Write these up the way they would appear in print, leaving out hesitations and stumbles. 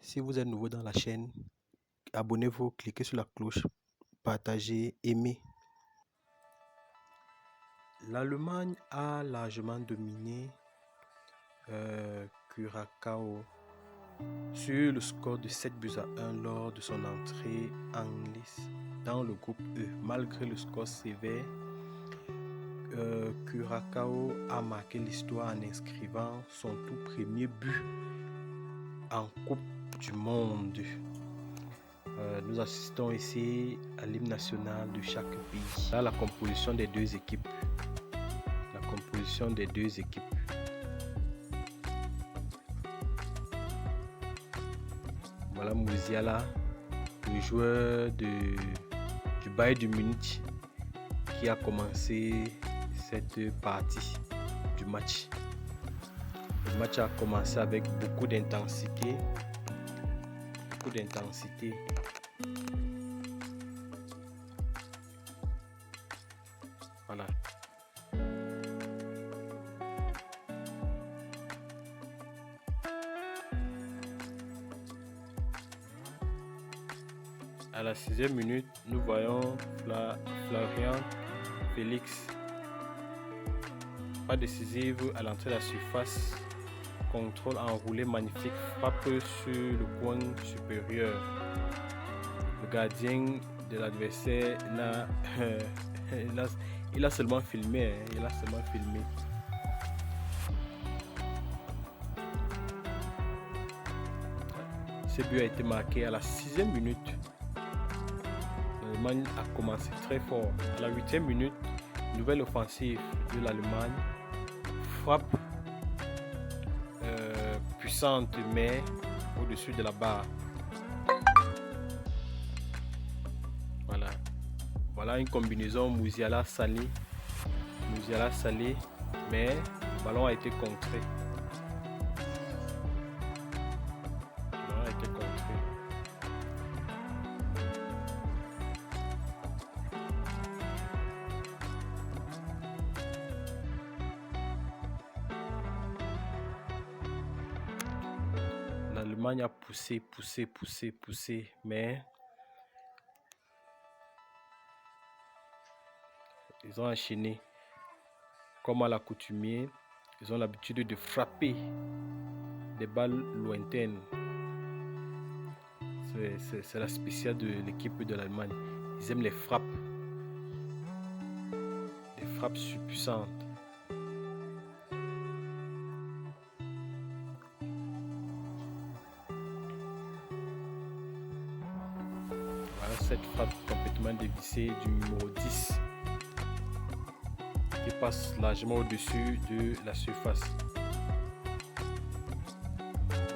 Si vous êtes nouveau dans la chaîne, abonnez-vous, cliquez sur la cloche, partagez, aimez. L'Allemagne a largement dominé Curaçao sur le score de 7 buts à 1 lors de son entrée en lice dans le groupe E. Malgré le score sévère, Curaçao a marqué l'histoire en inscrivant son tout premier but en Coupe du Monde. Nous assistons ici à l'hymne national de chaque pays. Là, la composition des deux équipes. Voilà Musiala, le joueur du Bayern de Munich, qui a commencé cette partie du match. Le match a commencé avec beaucoup d'intensité. Voilà. À la 6e minute, nous voyons Florian Félix, pas décisive à l'entrée de la surface, contrôle enroulé magnifique, frappe sur le coin supérieur. Le gardien de l'adversaire il a seulement filmé. Ce but a été marqué à la 6e minute. L'Allemagne a commencé très fort. À la 8e minute, nouvelle offensive de l'Allemagne. Frappe puissante mais au-dessus de la barre. Voilà une combinaison Musiala-Salé, mais le ballon a été contré. L'Allemagne a poussé, mais ils ont enchaîné. Comme à l'accoutumée, ils ont l'habitude de frapper des balles lointaines. C'est la spéciale de l'équipe de l'Allemagne. Ils aiment les frappes puissantes. Voilà cette frappe complètement dévissée du numéro 10 qui passe largement au-dessus de la surface.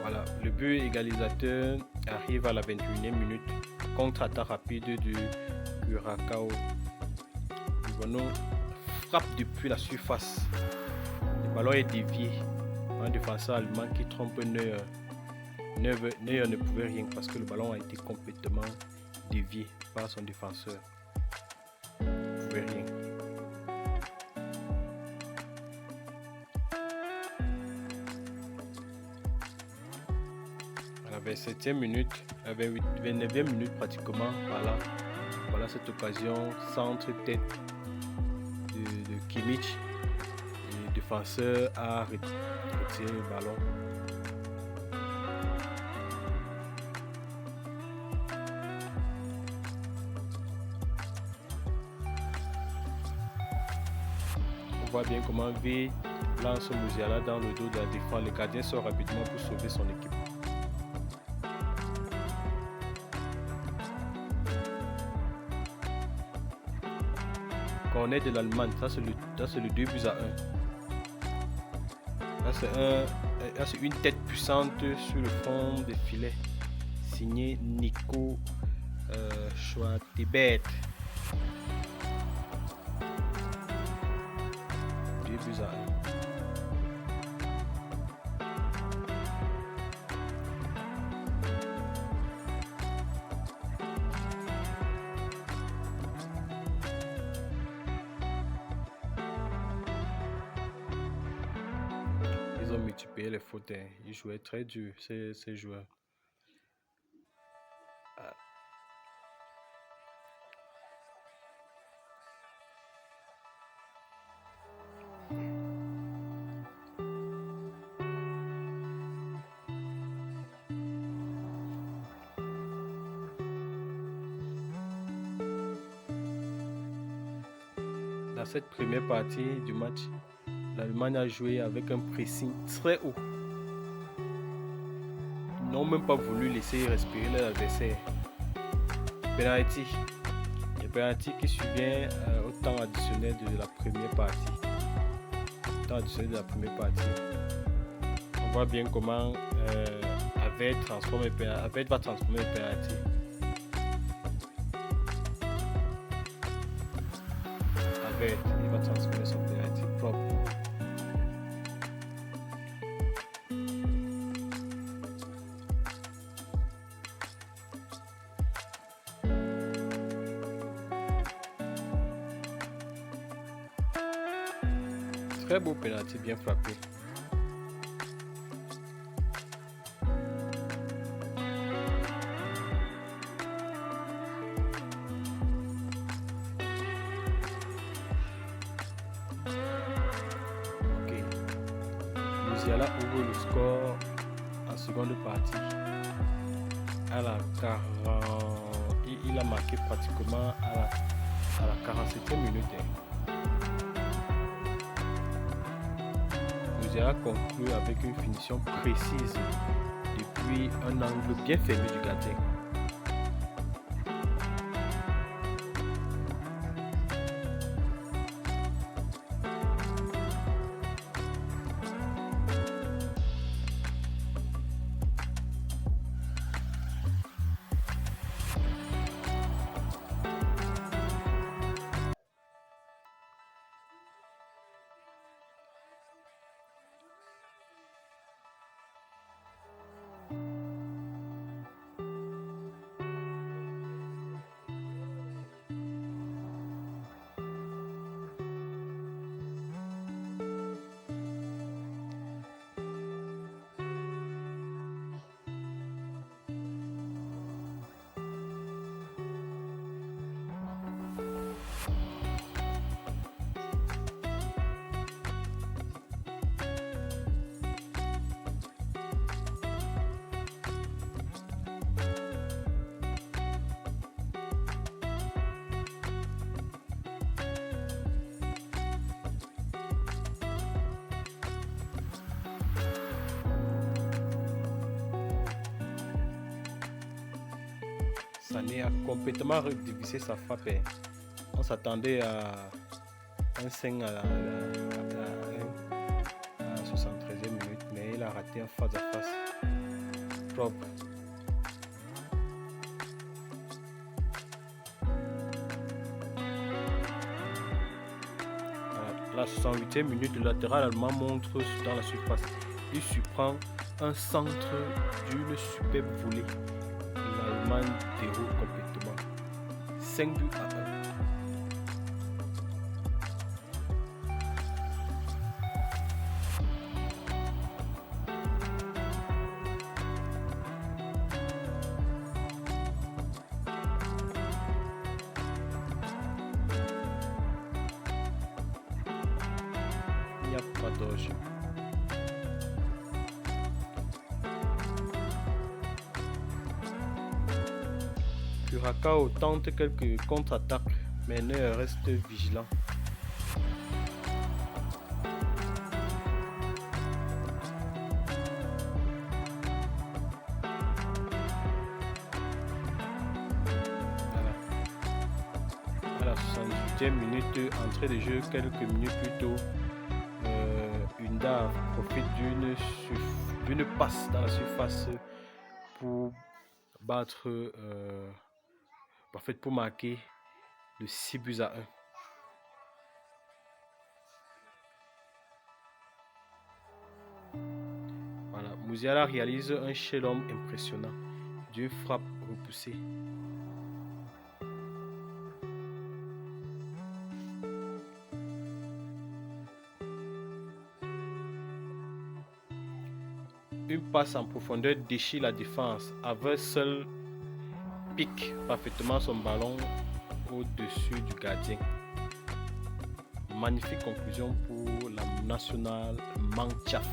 Voilà, le but égalisateur arrive à la 21e minute. Contre-attaque rapide de Curaçao. Nous frappe depuis la surface. Le ballon est dévié. Un défenseur allemand qui trompe Neuer. Neuer ne pouvait rien parce que le ballon a été complètement dévié par son défenseur. Il ne pouvait rien. À la 27e minute, à la 29e minute pratiquement, voilà cette occasion centre-tête de Kimmich. Le défenseur a retiré le ballon. On voit bien comment V lance Musiala dans le dos de la défense. Le gardien sort rapidement pour sauver son équipe. Corner de l'Allemagne, ça c'est le 2 buts à 1. Là c'est une tête puissante sur le fond des filets. Signé Nico Schwarzenegger. 2 buts à 1. Ils ont multiplié les fautes. Ils jouaient très dur, ces joueurs. Dans cette première partie du match, l'Allemagne a joué avec un pressing très haut. Ils n'ont même pas voulu laisser respirer leur adversaire. Penalty. Le penalty qui subvient au temps additionnel de la première partie. On voit bien comment Aved va transformer le penalty. Il va transformer son penalty propre. Très beau penalty, bien frappé. Musiala ouvre le score en seconde partie. Il a marqué pratiquement à la 47e minute. Musiala conclut avec une finition précise depuis un angle bien fermé du gardien. Sané a complètement redivisé sa frappe. On s'attendait à un 5 à la 73e minute, mais il a raté un face à face propre. À la 68e minute, le latéral allemand montre dans la surface. Il surprend un centre d'une superbe volée. L'Allemagne déroule complètement. 5 buts à 1. Il n'y a pas d'orge. Curaçao tente quelques contre-attaques, mais Neuer reste vigilant. À la 78e minute, entrée de jeu, quelques minutes plus tôt, Unda profite d'une passe dans la surface pour battre, pour marquer de 6 buts à 1. Voilà, Musiala réalise un slalom impressionnant d'une frappe repoussée. Une passe en profondeur déchire la défense. Avec seul pique parfaitement son ballon au-dessus du gardien. Magnifique conclusion pour la nationale Manchaf.